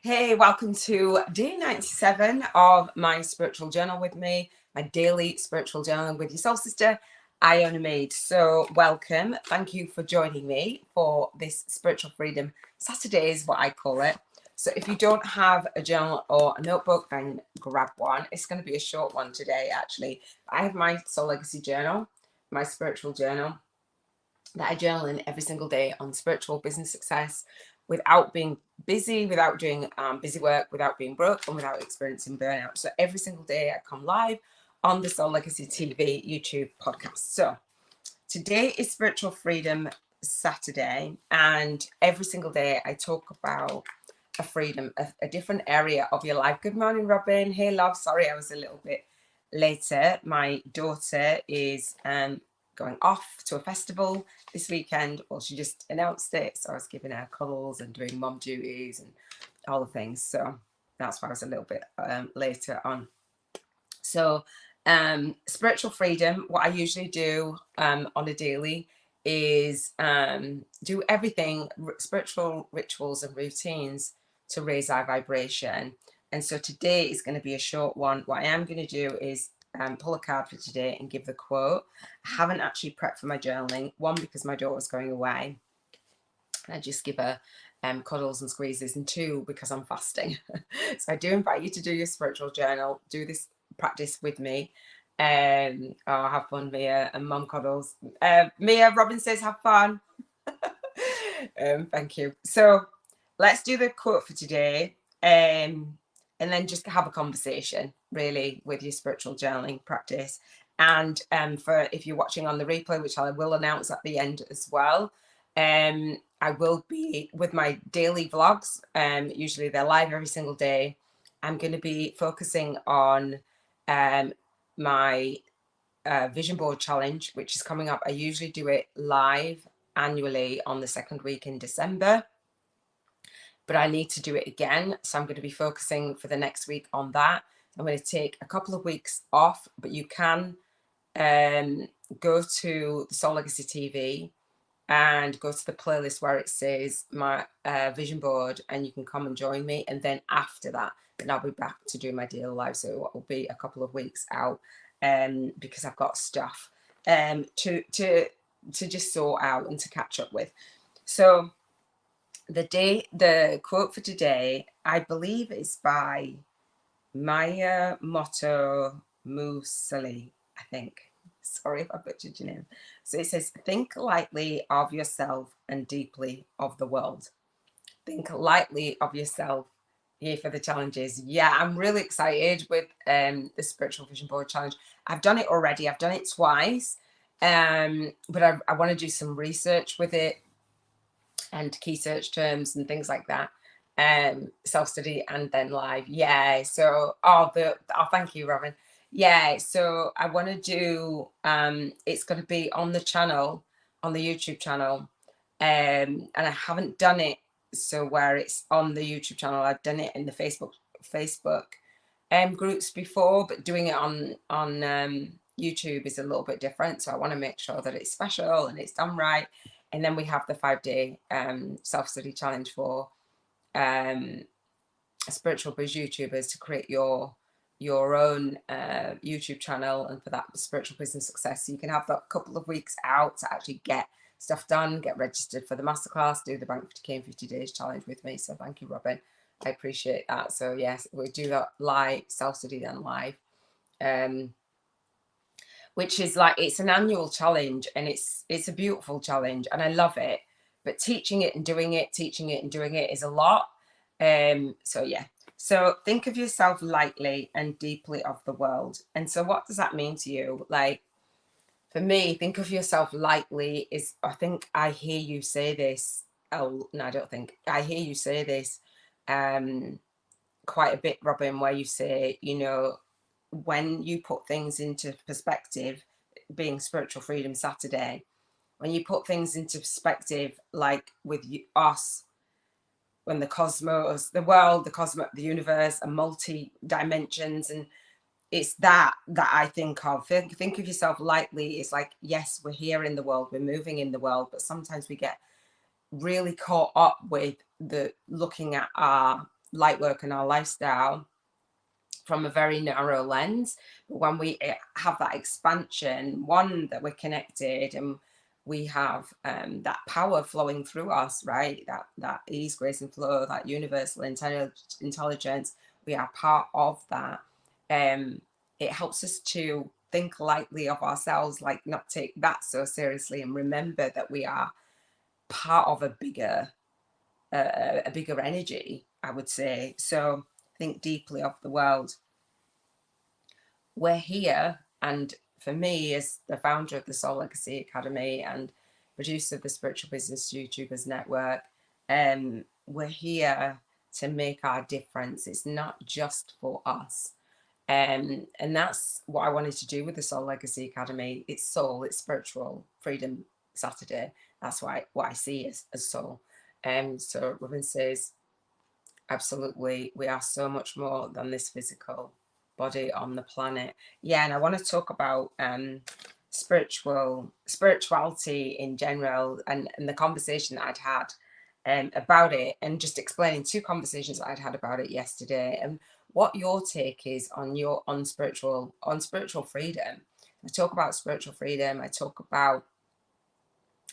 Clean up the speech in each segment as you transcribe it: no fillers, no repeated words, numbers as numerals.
Hey, welcome to day 97 of my spiritual journal with me, my daily spiritual journal with your soul sister, Iona. So welcome. Thank you for joining me for this Spiritual Freedom Saturday is what I call it. So if you don't have a journal or a notebook, then grab one. It's going to be a short one today, actually. I have my Soul Legacy journal, my spiritual journal that I journal in every single day on spiritual business success without being busy, without doing busy work, without being broke, and without experiencing burnout. So every single day I come live on the SoulLegacyTV YouTube podcast. So today is Spiritual Freedom Saturday, and every single day I talk about a freedom, a different area of your life. Good morning, Robin. Hey, love. Sorry, I was a little bit later. My daughter is going off to a festival this weekend. Well, she just announced it, so I was giving her cuddles and doing mum duties and all the things. So that's why I was a little bit later on. So spiritual freedom, what I usually do on a daily is do everything, spiritual rituals and routines to raise our vibration. And so today is going to be a short one. What I am going to do is pull a card for today and give the quote. I haven't actually prepped for my journaling. One, because my daughter's going away. I just give her cuddles and squeezes. And two, because I'm fasting. So I do invite you to do your spiritual journal. Do this practice with me. Have fun, Mia, and mum cuddles. Mia, Robin says have fun. Thank you. So let's do the quote for today. And then just have a conversation really with your spiritual journaling practice. And for if you're watching on the replay, which I will announce at the end as well, I will be with my daily vlogs. Usually they're live every single day. I'm going to be focusing on my vision board challenge, which is coming up. I usually do it live annually on the second week in December, but I need to do it again. So I'm going to be focusing for the next week on that. I'm going to take a couple of weeks off, but you can go to the Soul Legacy TV and go to the playlist where it says my vision board, and you can come and join me. And then after that, then I'll be back to do my daily live. So it will be a couple of weeks out because I've got stuff to just sort out and to catch up with. So the quote for today, I believe, is by Maya Motto Musali, I think. Sorry if I butchered your name. So it says, think lightly of yourself and deeply of the world. Think lightly of yourself. Here for the challenges. Yeah, I'm really excited with the Spiritual Vision Board Challenge. I've done it already. I've done it twice. But I want to do some research with it and key search terms and things like that. Self-study and then live. Yeah. So thank you, Robin. Yeah, so I want to do it's going to be on the channel, on the YouTube channel, and I haven't done it so where it's on the YouTube channel. I've done it in the Facebook groups before, but doing it on YouTube is a little bit different. So I want to make sure that it's special and it's done right. And then we have the 5-day self-study challenge for spiritual biz YouTubers to create your own YouTube channel, and for that spiritual business success. So you can have that couple of weeks out to actually get stuff done, get registered for the masterclass, do the Bank 50K in 50 days challenge with me. So thank you, Robin. I appreciate that. So yes, we do that live, self-study then live. Which is like, it's an annual challenge, and it's a beautiful challenge and I love it, but teaching it and doing it is a lot. So yeah, so think of yourself lightly and deeply of the world. And so what does that mean to you? Like, for me, think of yourself lightly is, I think I hear you say this. Oh no, I don't think I hear you say this quite a bit, Robin, where you say, you know, when you put things into perspective, being Spiritual Freedom Saturday, when you put things into perspective, like with us, when the cosmos, the world, the universe are multi dimensions, and it's that I think of. Think of yourself lightly. It's like, yes, we're here in the world, we're moving in the world, but sometimes we get really caught up with the looking at our light work and our lifestyle from a very narrow lens. But when we have that expansion, one, that we're connected and we have that power flowing through us, right? That ease, grace, and flow, that universal intelligence, we are part of that. It helps us to think lightly of ourselves, like not take that so seriously, and remember that we are part of a bigger energy, I would say. So think deeply of the world. We're here, and for me, as the founder of the Soul Legacy Academy and producer of the Spiritual Business YouTubers Network, we're here to make our difference. It's not just for us. And that's what I wanted to do with the Soul Legacy Academy. It's soul, it's spiritual freedom Saturday. That's what I see as soul. So Robin says, absolutely, we are so much more than this physical body on the planet. Yeah, and I want to talk about spirituality in general, and the conversation that I'd had about it, and just explaining 2 conversations that I'd had about it yesterday, and what your take is on spiritual freedom. I talk about spiritual freedom. I talk about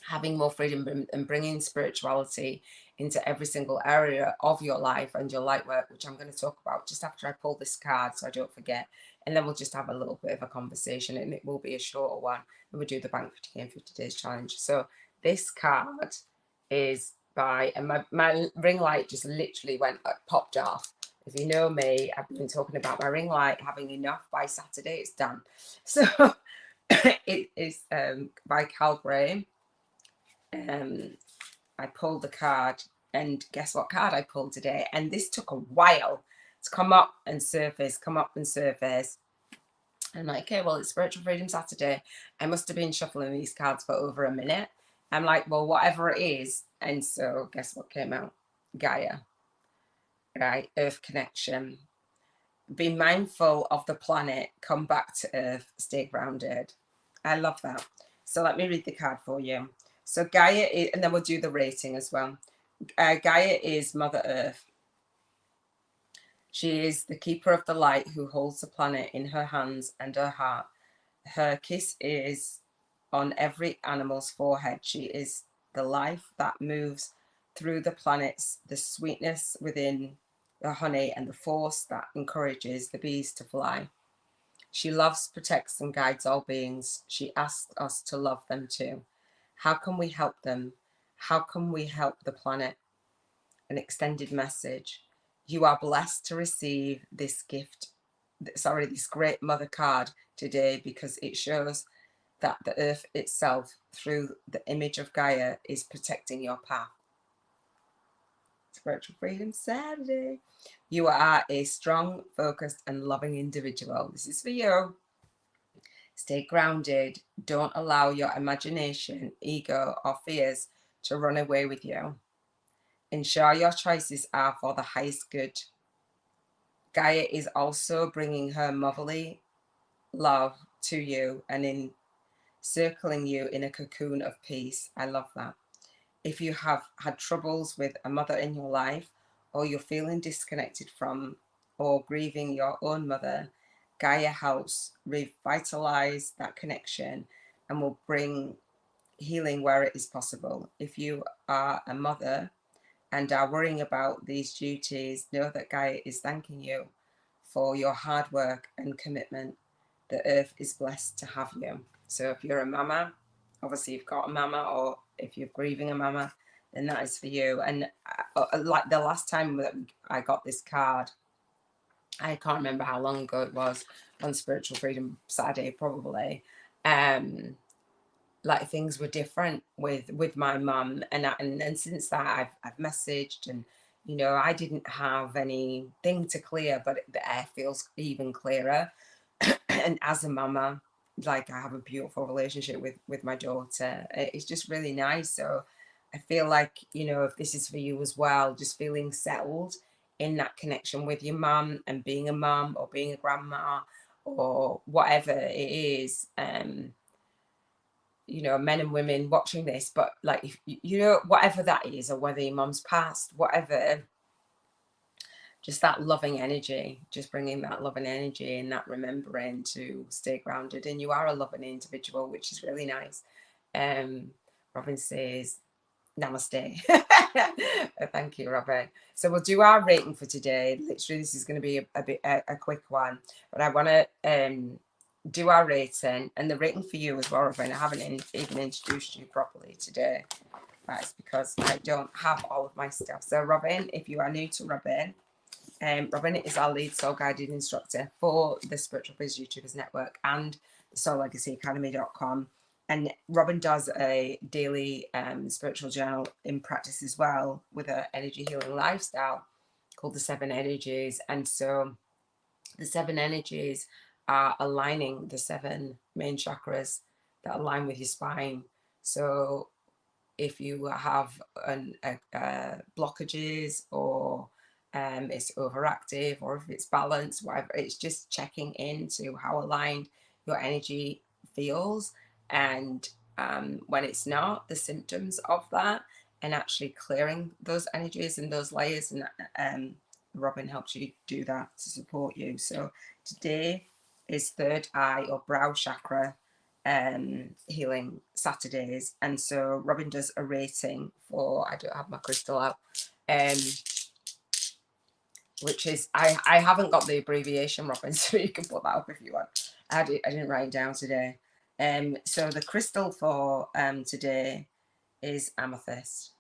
having more freedom and bringing spirituality into every single area of your life and your light work, which I'm going to talk about just after I pull this card so I don't forget. And then we'll just have a little bit of a conversation, and it will be a shorter one, and we'll do the Bank 50K in 50 Days challenge. So this card is by, and my ring light just literally popped off. If you know me, I've been talking about my ring light having enough by Saturday. It's done. So it is by Cal Graham. I pulled the card, and guess what card I pulled today? And this took a while to come up and surface. I'm like, okay, well, it's Spiritual Freedom Saturday. I must have been shuffling these cards for over a minute. I'm like, well, whatever it is. And so guess what came out? Gaia, right? Earth connection. Be mindful of the planet. Come back to Earth. Stay grounded. I love that. So let me read the card for you. So Gaia is, and then we'll do the rating as well. Gaia is Mother Earth. She is the keeper of the light who holds the planet in her hands and her heart. Her kiss is on every animal's forehead. She is the life that moves through the planets, the sweetness within the honey, and the force that encourages the bees to fly. She loves, protects, and guides all beings. She asks us to love them too. How can we help them? How can we help the planet? An extended message. You are blessed to receive this gift, this great mother card today, because it shows that the earth itself, through the image of Gaia, is protecting your path. Spiritual Freedom Saturday. You are a strong, focused, and loving individual. This is for you. Stay grounded. Don't allow your imagination, ego, or fears to run away with you. Ensure your choices are for the highest good. Gaia is also bringing her motherly love to you and encircling you in a cocoon of peace. I love that. If you have had troubles with a mother in your life, or you're feeling disconnected from or grieving your own mother, Gaia helps revitalize that connection and will bring healing where it is possible. If you are a mother and are worrying about these duties, know that Gaia is thanking you for your hard work and commitment. The earth is blessed to have you. So if you're a mama, obviously you've got a mama, or if you're grieving a mama, then that is for you. And like the last time that I got this card, I can't remember how long ago it was, on Spiritual Freedom Saturday probably, like things were different with my mum, and since that I've messaged, and you know, I didn't have anything to clear, but the air feels even clearer. And as a mama, like, I have a beautiful relationship with my daughter. It's just really nice. So I feel like, you know, if this is for you as well, just feeling settled in that connection with your mum, and being a mum or being a grandma or whatever it is, you know, men and women watching this, but like, if you know, whatever that is, or whether your mum's passed, whatever, just that loving energy, just bringing that loving energy and that remembering to stay grounded. And you are a loving individual, which is really nice. Robin says, namaste. Thank you, Robin. So we'll do our rating for today. Literally, this is going to be a quick one, but I want to do our rating, and the rating for you as well, Robin. I haven't even introduced you properly today. That's because I don't have all of my stuff. So Robin, if you are new to Robin, Robin is our lead soul guided instructor for the Spiritual Biz YouTubers Network and SoulLegacyAcademy.com. And Robin does a daily spiritual journal in practice as well with an energy healing lifestyle called the 7 Energies. And so the 7 Energies are aligning the 7 main chakras that align with your spine. So if you have blockages, or it's overactive, or if it's balanced, whatever, it's just checking into how aligned your energy feels, and when it's not, the symptoms of that, and actually clearing those energies and those layers. And Robin helps you do that to support you. So today is third eye or brow chakra healing Saturdays, and so Robin does a rating for, I don't have my crystal out, which is, I haven't got the abbreviation, Robin, so you can put that up if you want. I didn't write it down today. So the crystal for today is amethyst,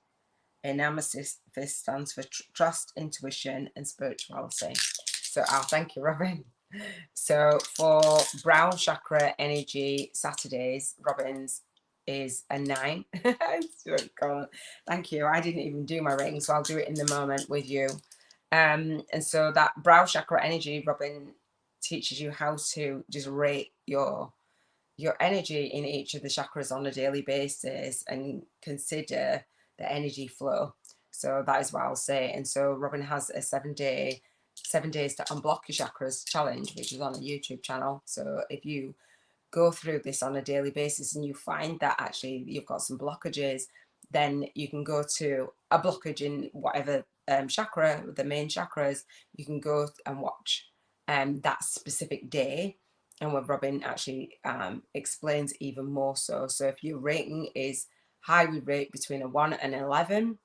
and amethyst stands for trust, intuition, and spirituality. So I'll thank you, Robin. So for brow chakra energy Saturdays, Robin's is a 9. Thank you. I didn't even do my rating, so I'll do it in the moment with you. And so that brow chakra energy, Robin teaches you how to just rate your energy in each of the chakras on a daily basis and consider the energy flow. So that is what I'll say. And so Robin has a 7 days to unblock your chakras challenge, which is on a YouTube channel. So if you go through this on a daily basis and you find that actually you've got some blockages, then you can go to a blockage in whatever chakra, the main chakras. You can go and watch that specific day, and when Robin actually explains even more so. So if your rating is high, we rate between a 1 and 11,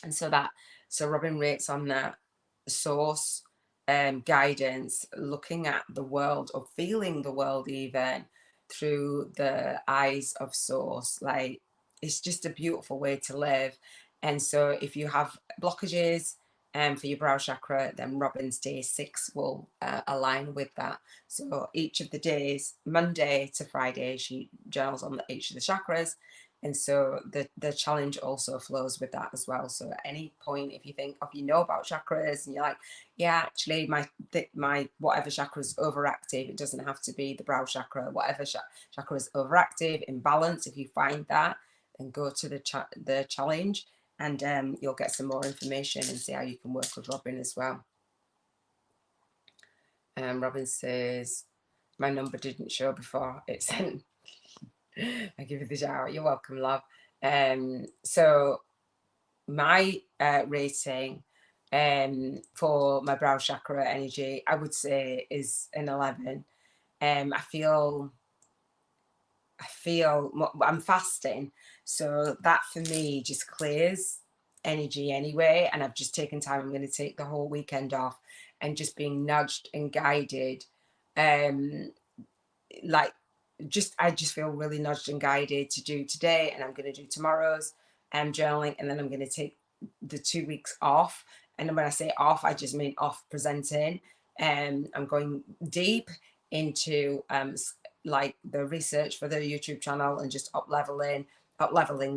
and so Robin rates on that source guidance, looking at the world or feeling the world even through the eyes of source. Like, it's just a beautiful way to live. And so if you have blockages for your brow chakra, then Robin's day 6 will align with that. So each of the days, Monday to Friday, she journals on each of the chakras. And so the challenge also flows with that as well. So at any point, if you think, if you know about chakras and you're like, yeah, actually my whatever chakra is overactive, it doesn't have to be the brow chakra, whatever chakra is overactive, imbalance, if you find that, then go to the challenge, and you'll get some more information and see how you can work with Robin as well. Robin says, my number didn't show before it sent. I give you the shout out. You're welcome, love. So my rating for my brow chakra energy, I would say, is an 11. I feel I'm fasting, so that for me just clears energy anyway. And I've just taken time. I'm going to take the whole weekend off and just being nudged and guided. Like, I just feel really nudged and guided to do today, and I'm going to do tomorrow's journaling, and then I'm going to take the 2 weeks off. And when I say off, I just mean off presenting. I'm going deep into like the research for the YouTube channel, and just up leveling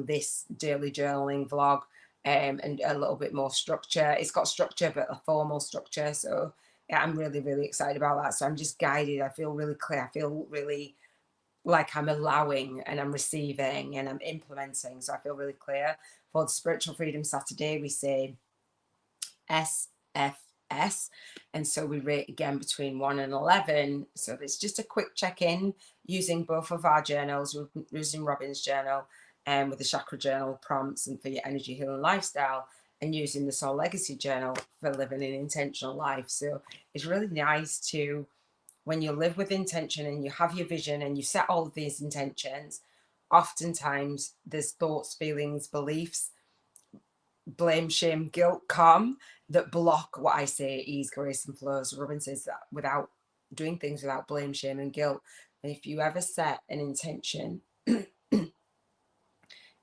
this daily journaling vlog, and a little bit more structure. It's got structure, but a formal structure. So yeah, I'm really, really excited about that. So I'm just guided. I feel really clear. I feel really like I'm allowing, and I'm receiving, and I'm implementing. So I feel really clear. For the Spiritual Freedom Saturday, we say SFS. And so we rate again between 1 and 11. So it's just a quick check-in using both of our journals, using Robin's journal and with the chakra journal prompts and for your energy healing lifestyle. and using the Soul Legacy Journal for living an intentional life. So it's really nice to, when you live with intention and you have your vision and you set all of these intentions, oftentimes there's thoughts, feelings, beliefs, blame, shame, guilt come that block what I say, ease, grace, and flows. Robin says that without doing things without blame, shame, and guilt. And if you ever set an intention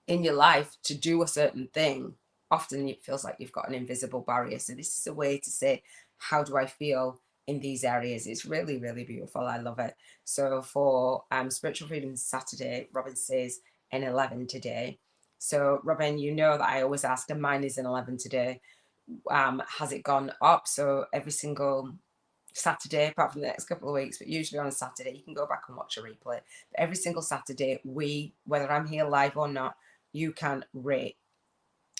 in your life to do a certain thing, often it feels like you've got an invisible barrier. So this is a way to say, how do I feel in these areas? It's really, really beautiful. I love it. So for Spiritual Freedom Saturday, Robin says an 11 today. So Robin, you know that I always ask, and mine is an 11 today. Has it gone up? So every single Saturday, apart from the next couple of weeks, but usually on a Saturday, you can go back and watch a replay. But every single Saturday, whether I'm here live or not, you can rate.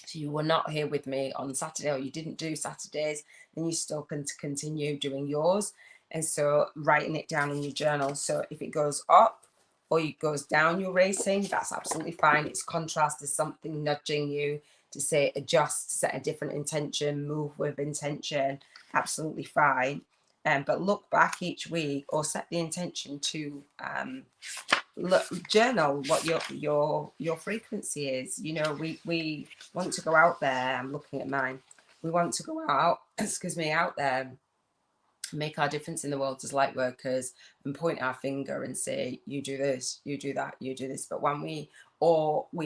So you were not here with me on Saturday, or you didn't do Saturdays, then you still can continue doing yours. And so writing it down in your journal. So if it goes up or it goes down, you're racing, that's absolutely fine. It's contrast. There's something nudging you to say adjust, set a different intention, move with intention. Absolutely fine. But look back each week or set the intention to journal what your frequency is. You know, we want to go out there. I'm looking at mine. We want to go out, excuse me, out there, make our difference in the world as light workers, and point our finger and say, you do this, you do that, you do this. But when we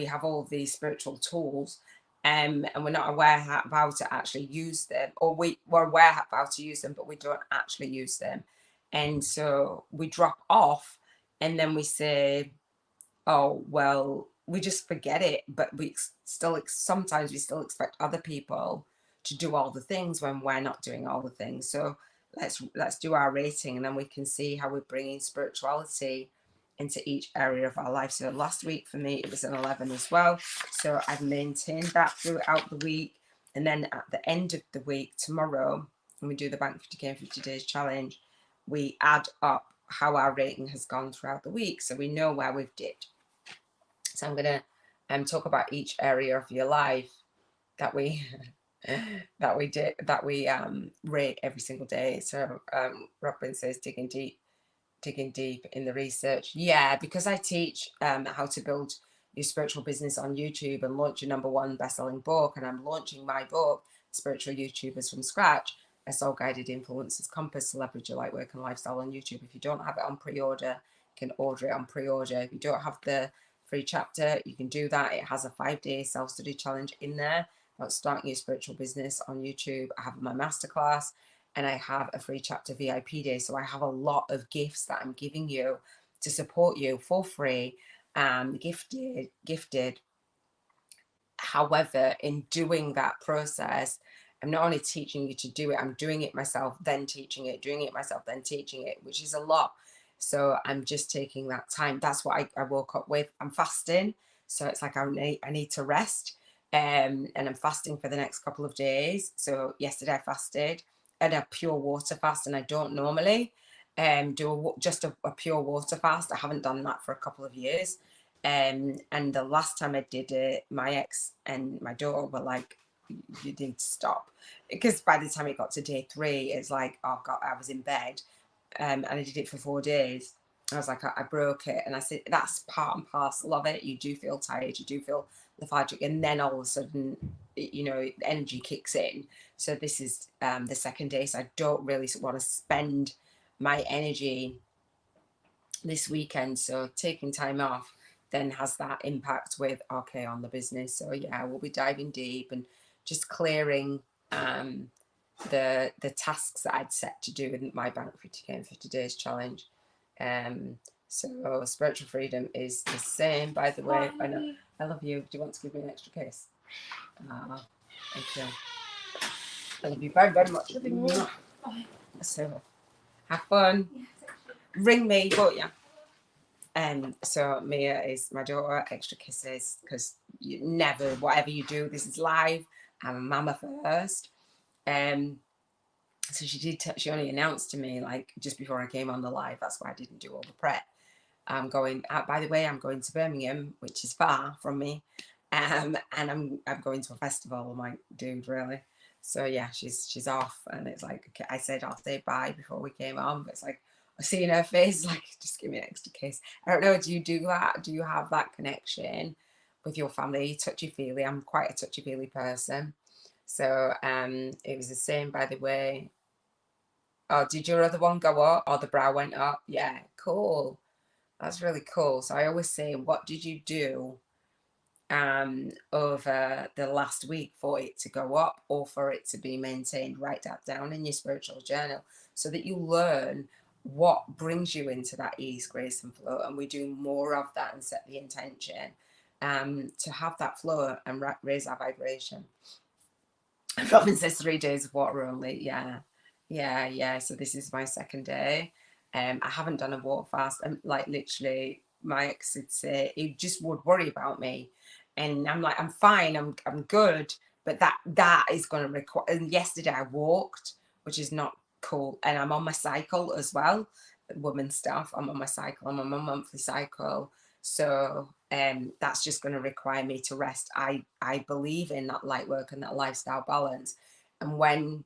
have all of these spiritual tools, and we're not aware how to actually use them, or we're aware how to use them, but we don't actually use them. And so we drop off, and then we say, oh, well, we just forget it. But sometimes we still expect other people to do all the things when we're not doing all the things. So let's do our rating, and then we can see how we're bringing spirituality into each area of our life. So last week for me, it was an 11 as well. So I've maintained that throughout the week. And then at the end of the week, tomorrow, when we do the Bank 50K in 50 Days challenge, we add up how our rating has gone throughout the week, so we know where we've dipped. So I'm going to talk about each area of your life that we rate every single day. So Robin says digging deep in the research. Yeah, because I teach how to build your spiritual business on YouTube and launch your #1 best-selling book, and I'm launching my book, Spiritual YouTubers from Scratch, a soul-guided influencers compass to leverage your light work and lifestyle on YouTube. If you don't have it on pre-order, you can order it on pre-order. If you don't have the free chapter, you can do that. It has a 5-day self-study challenge in there about starting your spiritual business on YouTube. I have my masterclass, and I have a free chapter VIP day. So I have a lot of gifts that I'm giving you to support you for free, gifted. However, in doing that process, I'm not only teaching you to do it, I'm doing it myself, then teaching it, doing it myself, then teaching it, which is a lot. So I'm just taking that time. That's what I woke up with. I'm fasting. So it's like I need to rest. And I'm fasting for the next couple of days. So yesterday I fasted and a pure water fast, and I don't normally do just a pure water fast. I haven't done that for a couple of years. And the last time I did it, my ex and my daughter were like, you need to stop, because by the time it got to day 3, it's like, oh God, I was in bed, and I did it for 4 days. I was like, I broke it. And I said, that's part and parcel of it. You do feel tired, you do feel lethargic, and then all of a sudden, you know, energy kicks in. So this is the second day, so I don't really want to spend my energy this weekend. So taking time off then has that impact with on the business. So yeah, we'll be diving deep and just clearing the tasks that I'd set to do in my Bank 50K in 50 Days challenge. So spiritual freedom is the same, by the way. I know, I love you. Do you want to give me an extra kiss? Thank you. I love you very, very much. So have fun. Ring me, but yeah. So Mia is my daughter. Extra kisses, because you never, whatever you do, this is live. I'm a mama first. So she only announced to me like just before I came on the live. That's why I didn't do all the prep. I'm going out, by the way, I'm going to Birmingham, which is far from me, And I'm going to a festival. I'm like, dude, really? So yeah, she's off, and it's like, okay, I said I'll say bye before we came on, but it's like I see in her face, like, just give me an extra kiss. I don't know, do you do that? Do you have that connection with your family? Touchy feely? I'm quite a touchy feely person. So it was the same, by the way. Oh, did your other one go up, or the brow went up? Yeah, cool. That's really cool. So I always say, what did you do over the last week for it to go up or for it to be maintained? Write that down in your spiritual journal so that you learn what brings you into that ease, grace, and flow. And we do more of that and set the intention to have that flow and raise our vibration. Robin says 3 days of water only. Yeah. So this is my second day. I haven't done a water fast. And like literally, my ex would say he just would worry about me, and I'm like, I'm fine. I'm good. But that is going to require. And yesterday I walked, which is not cool, and I'm on my cycle as well. Woman stuff. I'm on my cycle. I'm on my monthly cycle. So that's just going to require me to rest. I believe in that light work and that lifestyle balance. And when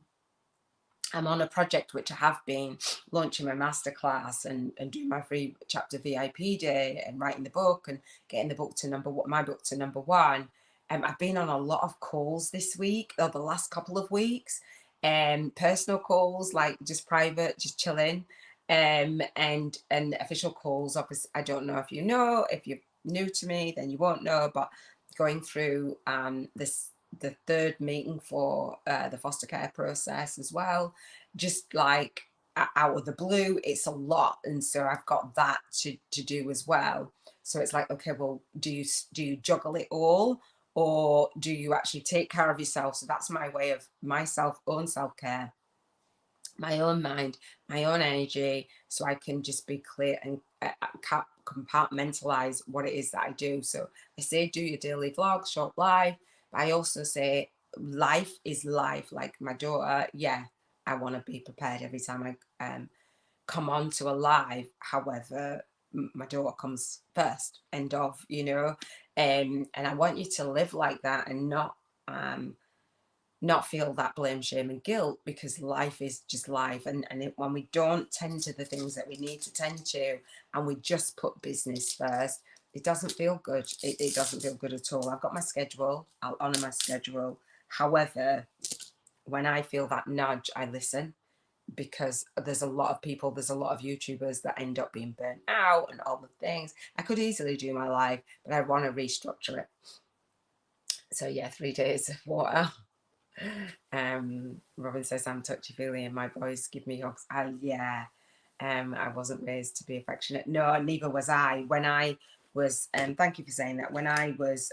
I'm on a project, which I have been, launching my masterclass and doing my free chapter VIP day and writing the book and getting the book to my book to number one. I've been on a lot of calls this week or the last couple of weeks, personal calls, like just private, just chilling, and official calls. Obviously, I don't know if you know. If you're new to me, then you won't know. But going through the third meeting for the foster care process as well, just like out of the blue, it's a lot, and so I've got that to do as well. So it's like, okay, well, do you juggle it all, or do you actually take care of yourself? So that's my way of my own self-care, my own mind, my own energy, so I can just be clear and compartmentalize what it is that I do. So I say, do your daily vlog, short live, but I also say life is life. Like my daughter, yeah, I want to be prepared every time I come on to a live. However, my daughter comes first, end of, and I want you to live like that and not feel that blame, shame, and guilt, because life is just life. And when we don't tend to the things that we need to tend to, and we just put business first, it doesn't feel good. It doesn't feel good at all. I've got my schedule. I'll honor my schedule. However, when I feel that nudge, I listen, because there's a lot of people, there's a lot of YouTubers that end up being burnt out and all the things. I could easily do my life, but I want to restructure it. So yeah, 3 days of water. Robin says I'm touchy feely and my boys give me hugs. Yeah. I wasn't raised to be affectionate. No, neither was I. When I was thank you for saying that. When I was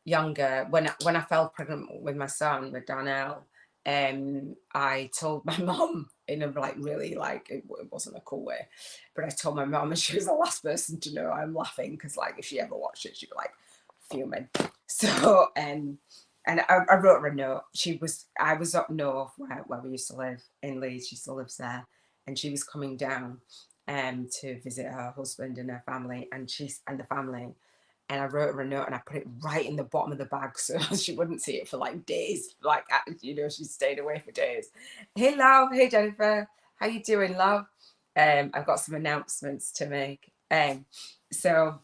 younger, when I fell pregnant with my son, with Darnell, I told my mom in a really it wasn't a cool way, but I told my mom, and she was the last person to know. I'm laughing because if she ever watched it, she'd be like fuming. So and I wrote her a note. I was up north where we used to live in Leeds. She still lives there, and she was coming down to visit her husband and her family, and the family. And I wrote her a note and I put it right in the bottom of the bag so she wouldn't see it for days. She stayed away for days. Hey, love. Hey, Jennifer. How you doing, love? I've got some announcements to make. So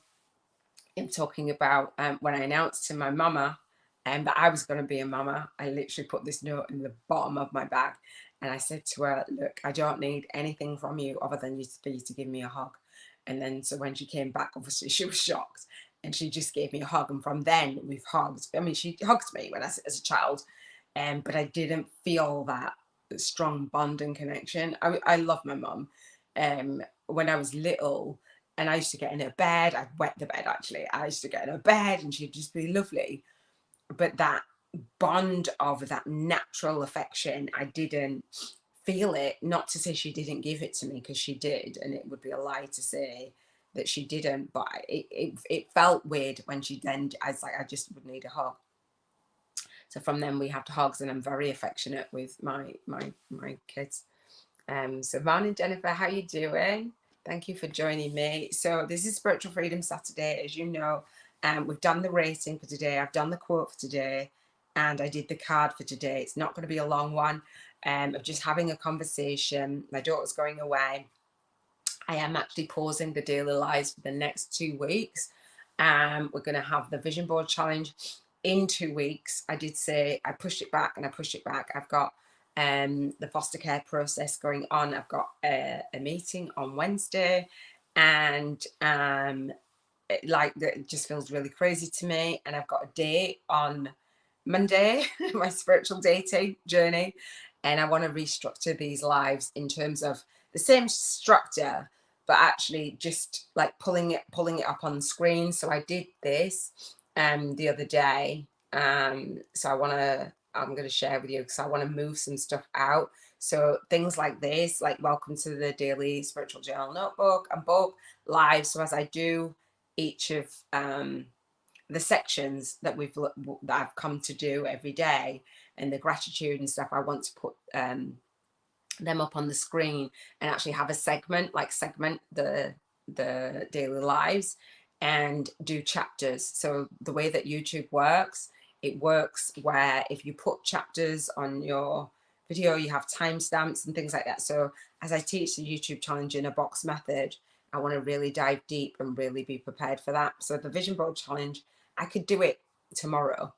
I'm talking about when I announced to my mama that I was going to be a mama, I literally put this note in the bottom of my bag. And I said to her, look, I don't need anything from you other than for you to give me a hug. And then so when she came back, obviously she was shocked. And she just gave me a hug. And from then we've hugged. I mean, she hugged me as a child, but I didn't feel that strong bond and connection. I love my mum. When I was little, and I used to get in her bed, I'd wet the bed actually. I used to get in her bed and she'd just be lovely. But that bond of that natural affection, I didn't feel it. Not to say she didn't give it to me, because she did, and it would be a lie to say that she didn't, but it felt weird when she then, I was like, I just would need a hug. So from then we have hugs, and I'm very affectionate with my kids. So morning, Jennifer, how you doing? Thank you for joining me. So this is Spiritual Freedom Saturday. As you know, We've done the rating for today. I've done the quote for today, and I did the card for today. It's not going to be a long one. Of just having a conversation. My daughter's going away. I am actually pausing the daily lives for the next 2 weeks. We're going to have the vision board challenge in 2 weeks. I did say I pushed it back and I pushed it back. I've got the foster care process going on. I've got a meeting on Wednesday, and it just feels really crazy to me. And I've got a date on Monday, my spiritual dating journey, and I want to restructure these lives in terms of the same structure, but actually just like pulling it up on the screen. So I did this the other day. So I'm going to share with you, because I want to move some stuff out. So things like this, like welcome to the daily spiritual journal notebook and book live. So as I do each of the sections that I've come to do every day, and the gratitude and stuff, I want to put them up on the screen and actually have a segment the daily lives and do chapters. So the way that YouTube works, it works where if you put chapters on your video, you have timestamps and things like that. So as I teach the YouTube challenge in a box method, I want to really dive deep and really be prepared for that. So the vision board challenge, I could do it tomorrow,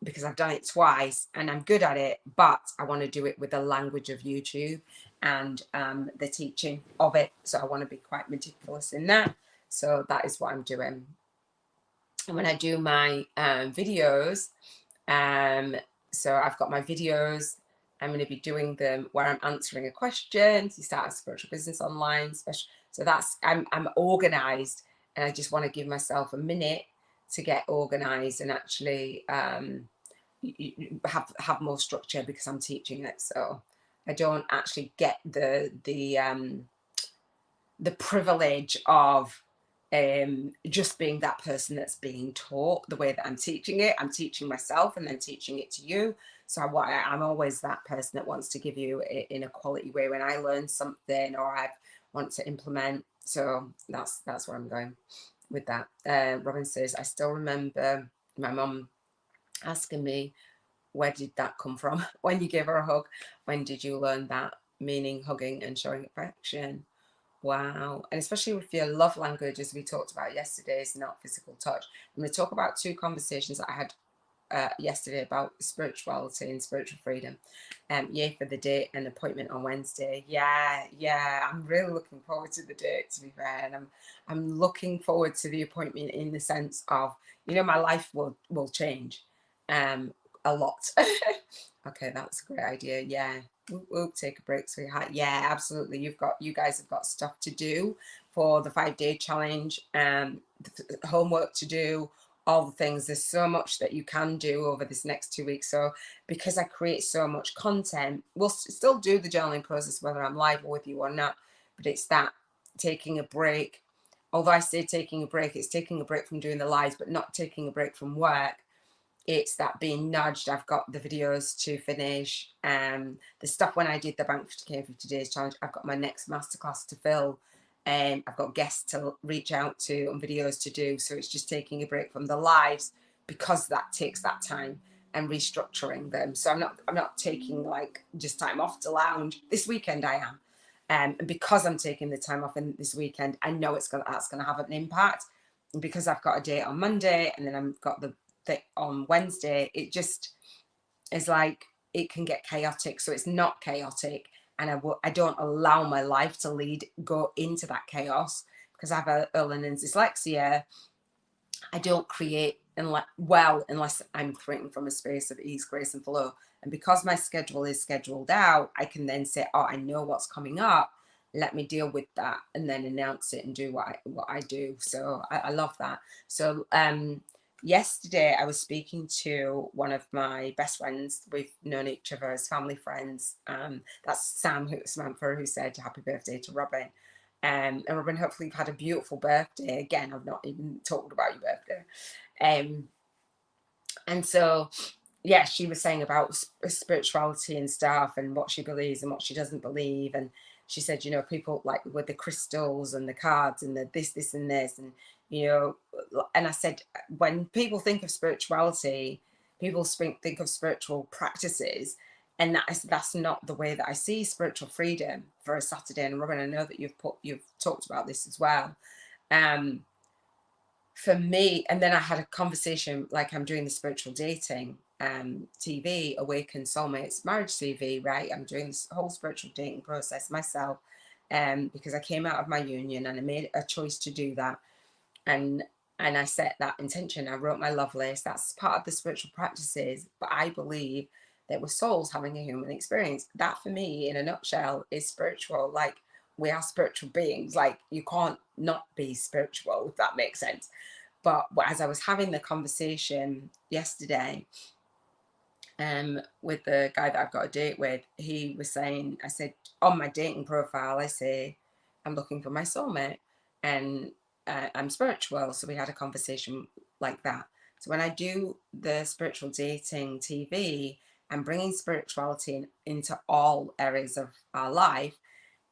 because I've done it twice and I'm good at it, but I want to do it with the language of YouTube and the teaching of it. So I want to be quite meticulous in that. So that is what I'm doing. And when I do my videos, so I've got my videos, I'm going to be doing them where I'm answering a question. You start a spiritual business online, so that's I'm organized, and I just want to give myself a minute to get organized and actually have more structure, because I'm teaching it. So I don't actually get the privilege of just being that person that's being taught the way that I'm teaching it. I'm teaching myself and then teaching it to you. So I'm always that person that wants to give you it in a quality way when I learn something or I want to implement. So that's where I'm going with that. Robin says, I still remember my mum asking me, where did that come from? When you gave her a hug, when did you learn that? Meaning hugging and showing affection. Wow. And especially with your love language, as we talked about yesterday, is not physical touch. I'm going to talk about 2 conversations that I had yesterday about spirituality and spiritual freedom. Yay for the date and appointment on Wednesday. Yeah, I'm really looking forward to the date, to be fair. And I'm looking forward to the appointment in the sense of, my life will change a lot. Okay, that's a great idea. Yeah, we'll take a break, sweetheart. Yeah, absolutely. You guys have got stuff to do for the 5-day challenge, homework to do, all the things. There's so much that you can do over this next 2 weeks. So because I create so much content, we'll still do the journaling process whether I'm live with you or not, but it's that taking a break. Although I say taking a break, it's taking a break from doing the lives, but not taking a break from work. It's that being nudged. I've got the videos to finish, the stuff when I did the Bank 50K for today's challenge. I've got my next masterclass to fill, I've got guests to reach out to and videos to do. So it's just taking a break from the lives, because that takes that time, and restructuring them. So I'm not taking like just time off to lounge. This weekend I am, and because I'm taking the time off in this weekend, I know that's gonna have an impact, because I've got a date on Monday and then I've got the on Wednesday. It just is like, it can get chaotic. So it's not chaotic, and I don't allow my life to go into that chaos, because I have early learning dyslexia. I don't create unless I'm creating from a space of ease, grace and flow. And because my schedule is scheduled out, I can then say, oh, I know what's coming up, let me deal with that, and then announce it and do what I do. So I love that. So yesterday I was speaking to one of my best friends. We've known each other as family friends. That's Samantha, who said happy birthday to Robin. And Robin, hopefully you've had a beautiful birthday. Again, I've not even talked about your birthday. And so, yeah, she was saying about spirituality and stuff, and what she believes and what she doesn't believe. And she said, you know, people like with the crystals and the cards and the this and this, and you know, and I said, when people think of spirituality, people think of spiritual practices, and that's not the way that I see spiritual freedom for a Saturday. And Robin, I know that you've talked about this as well. For me, and then I had a conversation, like I'm doing the spiritual dating TV, Awaken Soulmates Marriage TV, right? I'm doing this whole spiritual dating process myself, because I came out of my union and I made a choice to do that. And I set that intention. I wrote my love list. That's part of the spiritual practices. But I believe that we're souls having a human experience. That for me, in a nutshell, is spiritual. Like, we are spiritual beings. Like, you can't not be spiritual, if that makes sense. But as I was having the conversation yesterday, with the guy that I've got a date with, he was saying, I said, on my dating profile, I say, I'm looking for my soulmate, and I'm spiritual. So we had a conversation like that. So when I do the spiritual dating TV, I'm bringing spirituality into all areas of our life.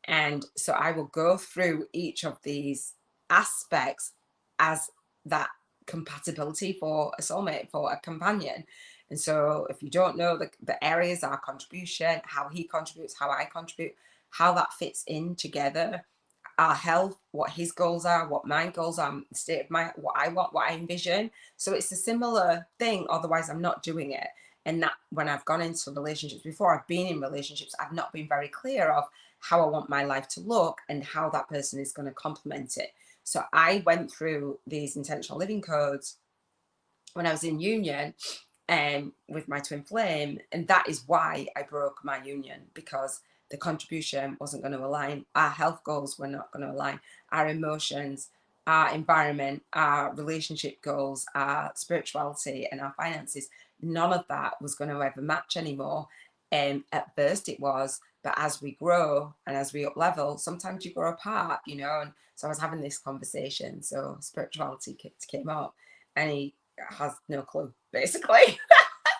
And so I will go through each of these aspects as that compatibility for a soulmate, for a companion. And so if you don't know the areas, our contribution, how he contributes, how I contribute, how that fits in together, our health, what his goals are, what my goals are, the state of my, what I want, what I envision. So it's a similar thing, otherwise I'm not doing it. And that when I've gone into relationships, before I've been in relationships, I've not been very clear of how I want my life to look and how that person is going to complement it. So I went through these intentional living codes when I was in union, with my twin flame, and that is why I broke my union, because the contribution wasn't going to align. Our health goals were not going to align. Our emotions, our environment, our relationship goals, our spirituality, and our finances, none of that was going to ever match anymore. At first it was, but as we grow and as we up level, sometimes you grow apart, you know. And so I was having this conversation, so spirituality came up, and he has no clue, basically.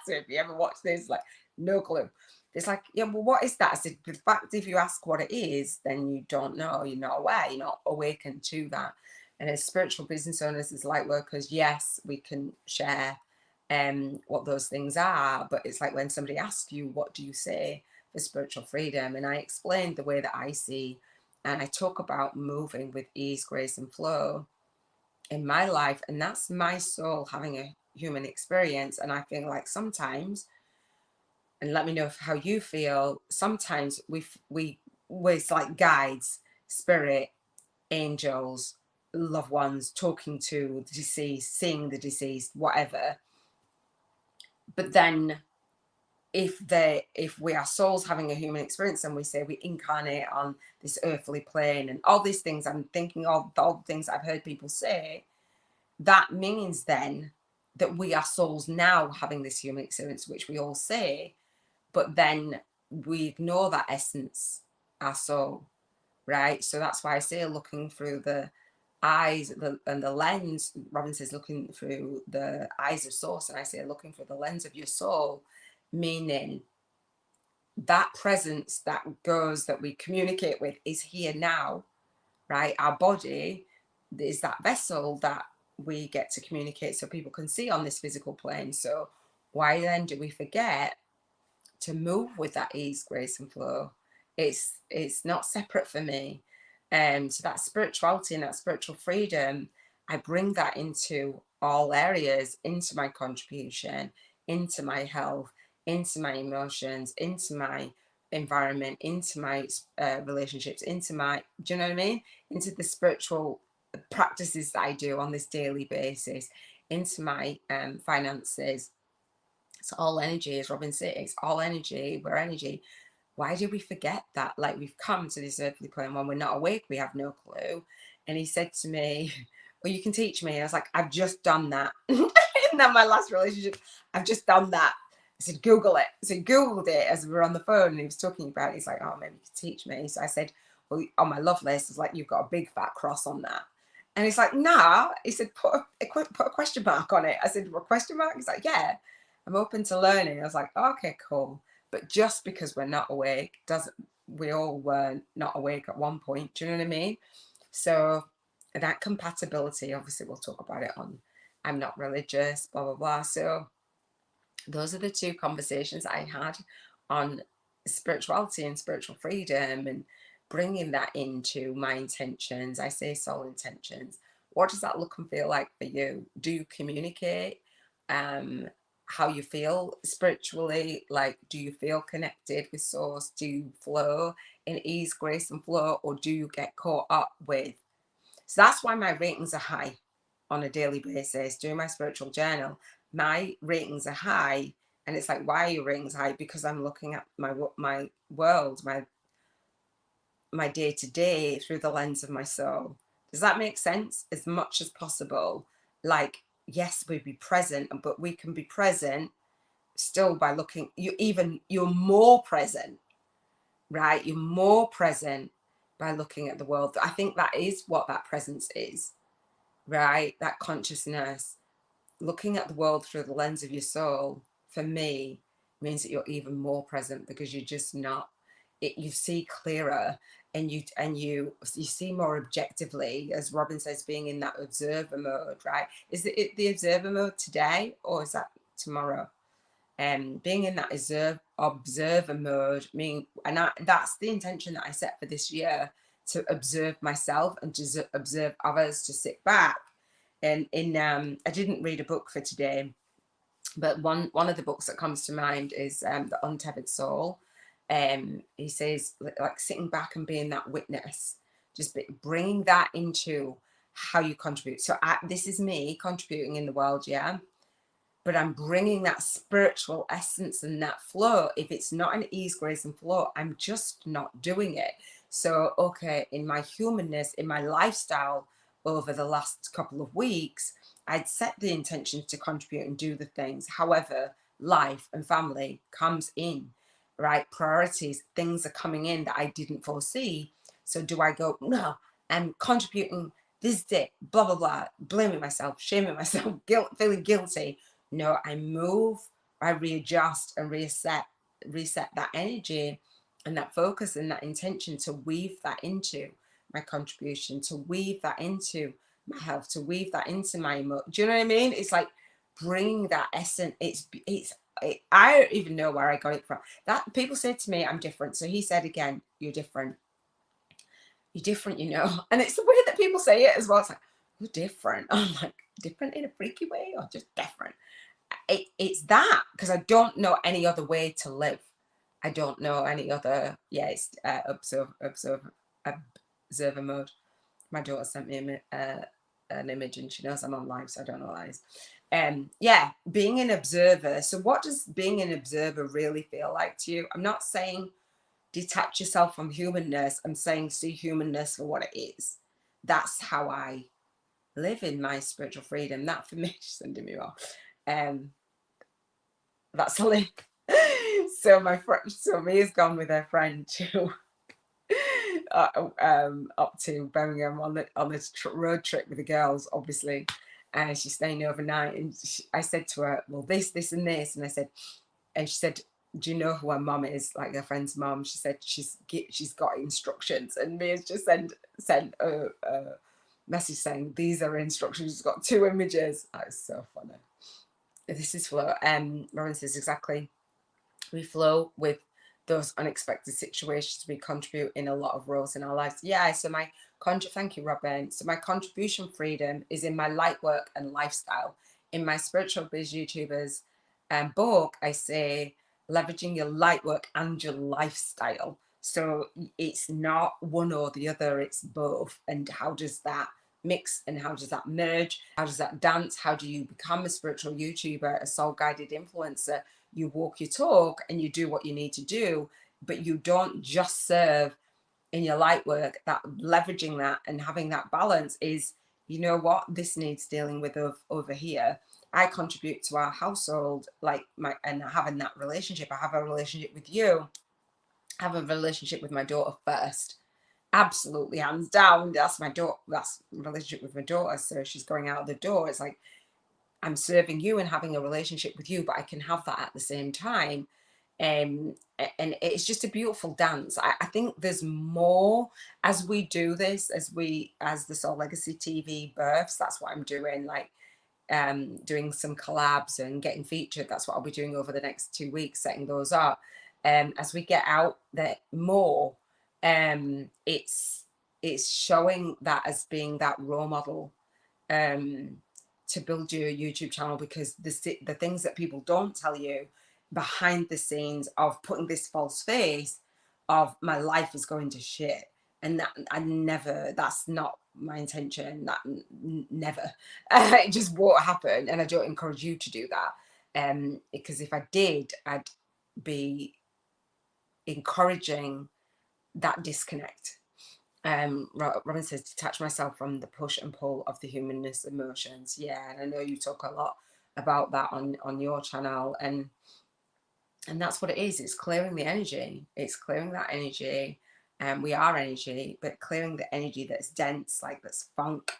So if you ever watch this, like, no clue. It's like, yeah, well, what is that? I said, the fact, if you ask what it is, then you don't know, you're not aware, you're not awakened to that. And as spiritual business owners, as light workers, yes, we can share what those things are, but it's like when somebody asks you, what do you say for spiritual freedom? And I explained the way that I see, and I talk about moving with ease, grace, and flow in my life, and that's my soul having a human experience. And I feel like sometimes, and let me know how you feel, sometimes we're like guides, spirit, angels, loved ones, talking to the deceased, seeing the deceased, whatever. But then if we are souls having a human experience, and we say we incarnate on this earthly plane and all these things, I'm thinking of all the things I've heard people say, that means then that we are souls now having this human experience, which we all say, but then we ignore that essence, our soul, right? So that's why I say looking through the eyes and the lens. Robin says looking through the eyes of source, and I say looking through the lens of your soul, meaning that presence that we communicate with is here now, right? Our body is that vessel that we get to communicate so people can see on this physical plane. So why then do we forget to move with that ease, grace, and flow? It's not separate for me. So that spirituality and that spiritual freedom, I bring that into all areas, into my contribution, into my health, into my emotions, into my environment, into my relationships, into my, do you know what I mean? Into the spiritual practices that I do on this daily basis, into my finances. It's all energy, as Robin said, it's all energy, we're energy. Why do we forget that? Like, we've come to this earthly plane, when we're not awake, we have no clue. And he said to me, well, you can teach me. I was like, I've just done that. In my last relationship, I've just done that. I said, Google it. So he Googled it as we were on the phone, and he was talking about it. He's like, oh, maybe you could teach me. So I said, well, on my love list, it's like, you've got a big fat cross on that. And he's like, nah. He said, put a question mark on it. I said, what, question mark? He's like, yeah, I'm open to learning. I was like, okay, cool. But just because we're not awake doesn't we all were not awake at one point. Do you know what I mean? So that compatibility, obviously we'll talk about it on I'm not religious, blah, blah, blah. So those are the two conversations I had on spirituality and spiritual freedom, and bringing that into my intentions. I say soul intentions. What does that look and feel like for you? Do you communicate how you feel spiritually? Like, do you feel connected with source? Do you flow in ease, grace, and flow, or do you get caught up with? So that's why my ratings are high on a daily basis. Doing my spiritual journal, my ratings are high, and it's like, why are your ratings high? Because I'm looking at my world, my day to day through the lens of my soul. Does that make sense? As much as possible. Like, yes, we be present, but we can be present still by looking. You're more present, right? You're more present by looking at the world. I think that is what that presence is, right? That consciousness, looking at the world through the lens of your soul, for me, means that you're even more present, because you're just not you see clearer, and you see more objectively, as Robin says, being in that observer mode, right? Is it the observer mode today, or is that tomorrow? Being in that observer mode, that's the intention that I set for this year, to observe myself and to observe others, to sit back. And I didn't read a book for today, but one of the books that comes to mind is The Untethered Soul. He says, like, sitting back and being that witness, just bringing that into how you contribute. So this is me contributing in the world, yeah, but I'm bringing that spiritual essence and that flow. If it's not an ease, grace, and flow, I'm just not doing it. So, okay, in my humanness, in my lifestyle over the last couple of weeks, I'd set the intentions to contribute and do the things. However, life and family comes in, right? Priorities, things are coming in that I didn't foresee. So do I go, no, I'm contributing this day, blah, blah, blah, blaming myself, shaming myself, feeling guilty? No, I move, I readjust and reset that energy and that focus and that intention, to weave that into my contribution, to weave that into my health, to weave that into my do you know what I mean? It's like bringing that essence. I don't even know where I got it from. That people said to me, I'm different. So he said again, you're different. You're different, you know. And it's the way that people say it as well. It's like, you're different. I'm like, different in a freaky way, or just different? It's that, because I don't know any other way to live. I don't know any other. Yeah, it's observer mode. My daughter sent me an image, and she knows I'm on live, so I don't know lies. Yeah, being an observer. So what does being an observer really feel like to you? I'm not saying detach yourself from humanness. I'm saying see humanness for what it is. That's how I live in my spiritual freedom. That for me, she's sending me off. That's a link. So Mia's gone with her friend to up to Birmingham on this road trip with the girls, obviously, and she's staying overnight. And I said to her, well, this, and this, and she said, do you know who her mum is? Like her friend's mum. She said she's got instructions, and Mia's just sent a message saying these are instructions. She's got 2 images. That is so funny. This is flow. Robin says exactly. We flow with those unexpected situations. We contribute in a lot of roles in our lives. Yeah. So thank you, Robin. So my contribution freedom is in my light work and lifestyle. In my spiritual biz YouTubers book, I say leveraging your light work and your lifestyle. So it's not one or the other, it's both. And how does that mix, and how does that merge? How does that dance? How do you become a spiritual YouTuber, a soul guided influencer? You walk your talk and you do what you need to do, but you don't just serve in your light work. That leveraging that and having that balance is, you know what, this needs dealing with over here. I contribute to our household, and having that relationship. I have a relationship with you. I have a relationship with my daughter first. Absolutely, hands down. That's my daughter. That's a relationship with my daughter. So she's going out the door. It's like I'm serving you and having a relationship with you, but I can have that at the same time. And it's just a beautiful dance. I think there's more as we do this, as the Soul Legacy TV births. That's what I'm doing, like doing some collabs and getting featured. That's what I'll be doing over the next 2 weeks, setting those up. As we get out there more, it's showing that as being that role model to build your YouTube channel, because the things that people don't tell you behind the scenes of putting this false face of my life is going to shit, and that that's not my intention. That never it just won't happen, and I don't encourage you to do that, because if I did, I'd be encouraging that disconnect. Robin says, detach myself from the push and pull of the humanness emotions. Yeah, and I know you talk a lot about that on your channel, and that's what it is. It's clearing the energy. It's clearing that energy, and we are energy, but clearing the energy that's dense, like that's funk,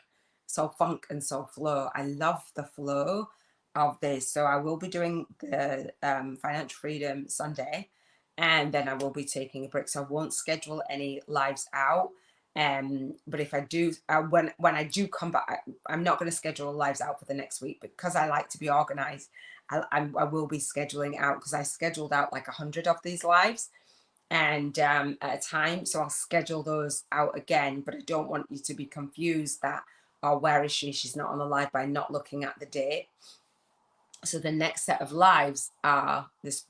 so funk and so flow. I love the flow of this. So I will be doing the financial freedom Sunday, and then I will be taking a break. So I won't schedule any lives out. But if I do, when I do come back, I'm not going to schedule lives out for the next week, because I like to be organized. I will be scheduling out, because I scheduled out like 100 of these lives, and at a time. So I'll schedule those out again, but I don't want you to be confused that, oh, where is she? She's not on the live, by not looking at the date. So the next set of lives are this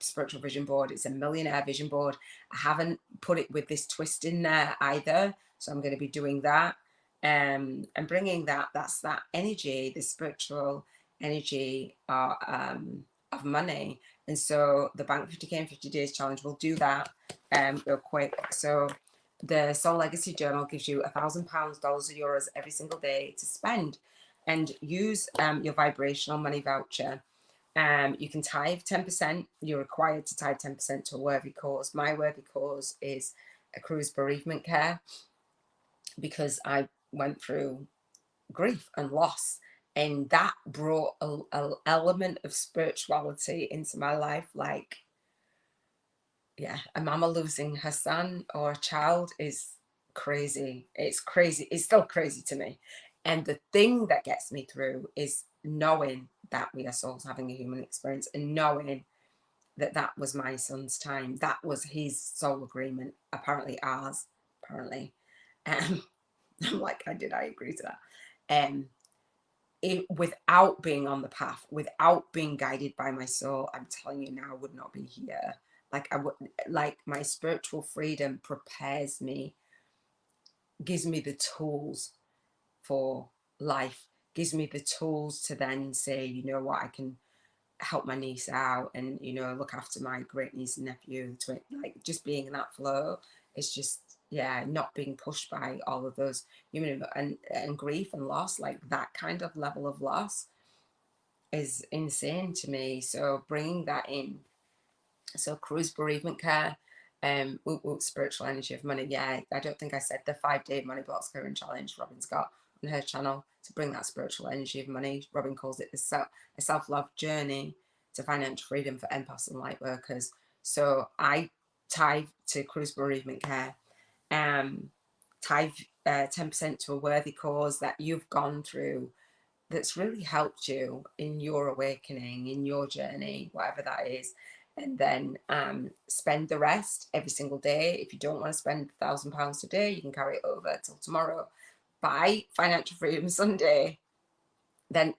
spiritual vision board. It's a millionaire vision board. I haven't put it with this twist in there either, so I'm going to be doing that, and bringing that's that energy, the spiritual energy of money. And so the Bank 50K in 50 Days challenge will do that real quick. So the Soul Legacy Journal gives you £1,000, dollars or euros every single day to spend, and use your vibrational money voucher. You can tithe 10%. You're required to tithe 10% to a worthy cause. My worthy cause is a cruise bereavement care, because I went through grief and loss, and that brought an element of spirituality into my life. Like, yeah, a mama losing her son or a child is crazy. It's crazy. It's still crazy to me. And the thing that gets me through is knowing that we are souls having a human experience, and knowing that that was my son's time. That was his soul agreement, apparently ours, apparently. I'm like, I agree to that. Without being on the path, without being guided by my soul, I'm telling you now, I would not be here. Like, I would, like, my spiritual freedom prepares me, gives me the tools for life, gives me the tools to then say, you know what, I can help my niece out, and, you know, look after my great niece and nephew, like, just being in that flow. It's just, yeah, not being pushed by all of those human and grief and loss. Like, that kind of level of loss is insane to me. So bringing that in. So cruise bereavement care, spiritual energy of money. Yeah, I don't think I said the 5-day money box clearing challenge Robin's got on her channel to bring that spiritual energy of money. Robin calls it a self-love journey to financial freedom for empaths and light workers. So I tithe to cruise bereavement care, tithe 10% to a worthy cause that you've gone through, that's really helped you in your awakening, in your journey, whatever that is. And then spend the rest every single day. If you don't want to spend £1,000 today, you can carry it over till tomorrow. By Financial Freedom Sunday, then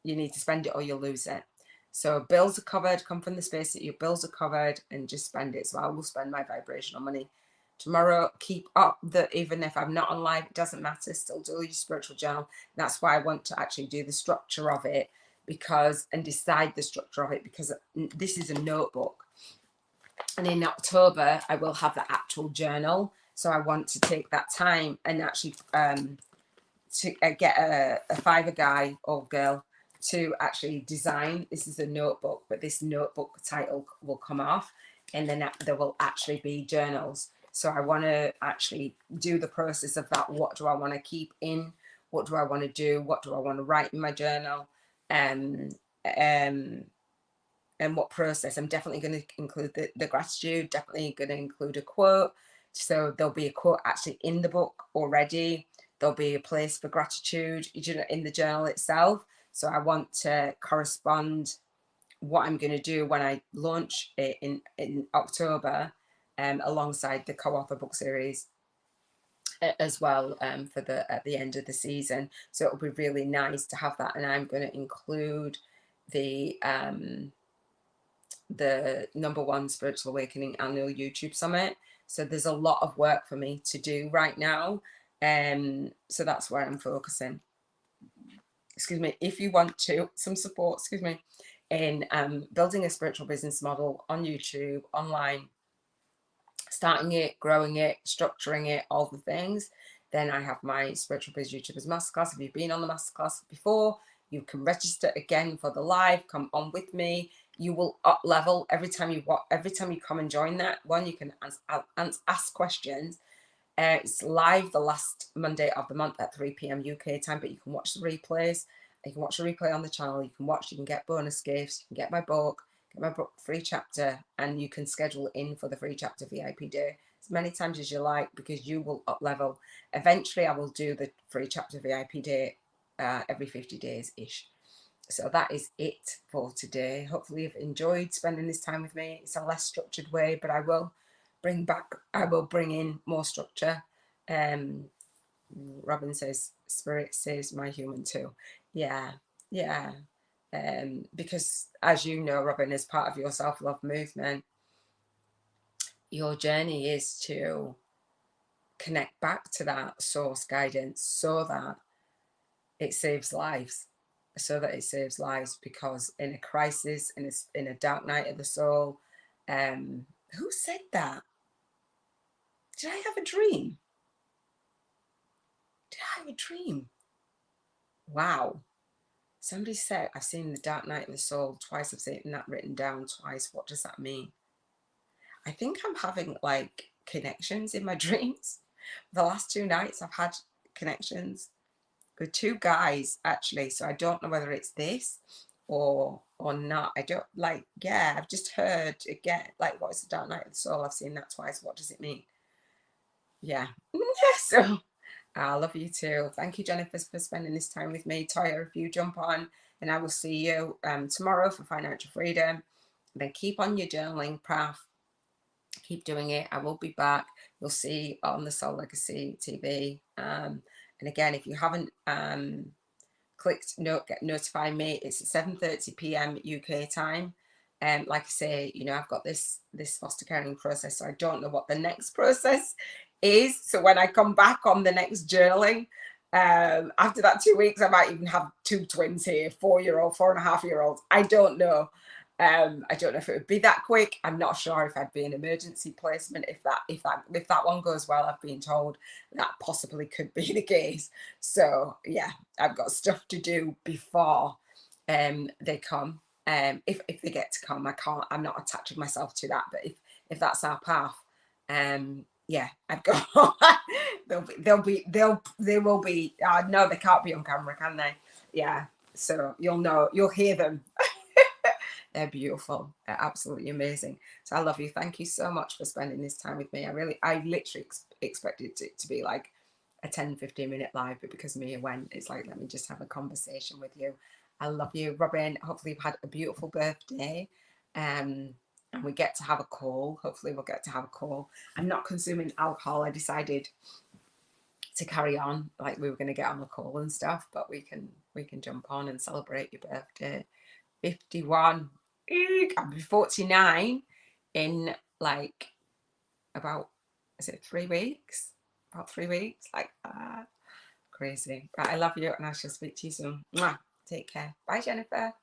you need to spend it or you'll lose it. So bills are covered. Come from the space that your bills are covered, and just spend it. So I will spend my vibrational money tomorrow. Keep up that, even if I'm not on live, it doesn't matter. Still do your spiritual journal. That's why I want to actually do the structure of it, and decide the structure of it, because this is a notebook, and in October I will have the actual journal. So I want to take that time and actually to get a Fiverr guy or girl to actually design. This is a notebook, but this notebook title will come off, and then there will actually be journals. So I want to actually do the process of that. What do I want to keep in? What do I want to do? What do I want to write in my journal? and what process. I'm definitely going to include the gratitude, definitely going to include a quote. So there'll be a quote actually in the book already. There'll be a place for gratitude in the journal itself. So I want to correspond what I'm going to do when I launch it in October, alongside the co-author book series as well, for at the end of the season. So it'll be really nice to have that, and I'm going to include the #1 Spiritual Awakening annual YouTube summit. So there's a lot of work for me to do right now, so that's where I'm focusing. Excuse me. If you want some support, excuse me, in building a spiritual business model on YouTube, online, starting it, growing it, structuring it, all the things, then I have my Spiritual Biz YouTubers Masterclass. If you've been on the Masterclass before, you can register again for the live. Come on with me. You will up level every time you come and join that one. You can ask questions. It's live the last Monday of the month at 3 p.m. UK time, but you can watch the replays. You can watch the replay on the channel. You can get bonus gifts. You can get my book free chapter, and you can schedule in for the free chapter VIP day as many times as you like, because you will up level. Eventually I will do the free chapter VIP day every 50 days ish. So that is it for today. Hopefully you've enjoyed spending this time with me. It's a less structured way, but I will bring in more structure. Robin says spirit saves my human too. Yeah. Because as you know, Robin, as part of your self-love movement, your journey is to connect back to that source guidance so that it saves lives. Because in a crisis, in a dark night of the soul, who said that? Did I have a dream? Wow. Somebody said, I've seen the dark night of the soul twice. I've seen that written down twice. What does that mean? I think I'm having like connections in my dreams. The last 2 nights I've had connections with 2 guys actually. So I don't know whether it's this or not. I don't I've just heard again, like, what is the dark night of the soul? I've seen that twice. What does it mean? Yeah. So I love you too. Thank you, Jennifer, for spending this time with me. Toya, if you jump on, and I will see you tomorrow for financial freedom. And then keep on your journaling path. Keep doing it. I will be back. You'll see on the SoulLegacyTV. And again, if you haven't clicked get notify me, it's at 7:30 p.m. UK time. Like I say, I've got this foster caring process, so I don't know what the next process is. So when I come back on the next journaling, after that 2 weeks, I might even have 2 twins here, 4-year-old, 4.5-year-olds. I don't know. I don't know if it would be that quick. I'm not sure if I'd be an emergency placement. If that one goes well, I've been told that possibly could be the case. So yeah, I've got stuff to do before they come. If they get to come, I'm not attaching myself to that. But if that's our path, yeah, I've got they will be. No, they can't be on camera, can they? Yeah. So you'll hear them. They're beautiful. They're absolutely amazing. So I love you. Thank you so much for spending this time with me. I literally expected it to be like a 10-15 minute live, but because Mia went, it's like, let me just have a conversation with you. I love you, Robin. Hopefully you've had a beautiful birthday. And we get to have a call. Hopefully we'll get to have a call. I'm not consuming alcohol. I decided to carry on, like we were going to get on the call and stuff, but we can jump on and celebrate your birthday. 51. I'll be 49 in like about, is it 3 weeks? About 3 weeks, like crazy. Right, I love you, and I shall speak to you soon. Mwah. Take care. Bye, Jennifer.